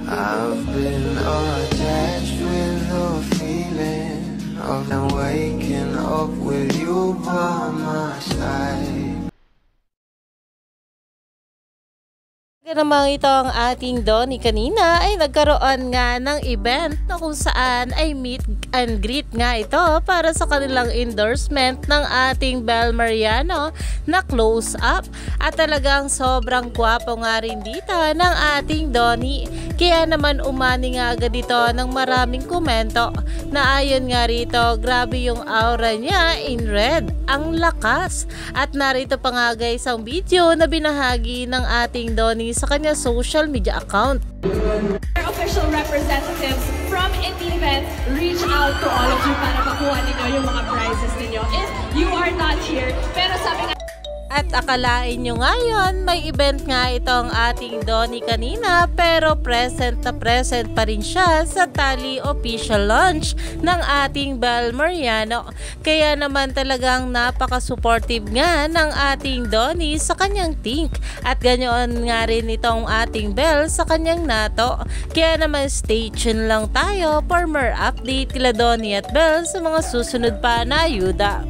I've been attached with the feeling of waking up with you by my side. Namang ito ang ating Donnie kanina ay nagkaroon nga ng event na kung saan ay meet and greet nga ito para sa kanilang endorsement ng ating Bel Mariano na close up, at talagang sobrang gwapo nga rin dito ng ating Donnie. Kaya naman umani nga agad ito ng maraming komento na ayon nga rito, grabe yung aura niya in red, ang lakas. At narito pa nga guys ang video na binahagi ng ating Donnie sa kanya social media account. Official representatives from Indie Events reach out to all of you para makuha ninyo yung mga prizes ninyo if you are not here. Pero sabi nga, at akalain nyo ngayon, may event nga itong ating Donnie kanina, pero present na present pa rin siya sa Tally official launch ng ating Bel Mariano. Kaya naman talagang napaka-supportive nga ng ating Donnie sa kanyang think, at ganyan nga rin itong ating Bel sa kanyang nato. Kaya naman stay tuned lang tayo for more update kila Donnie at Bel sa mga susunod pa na ayuda.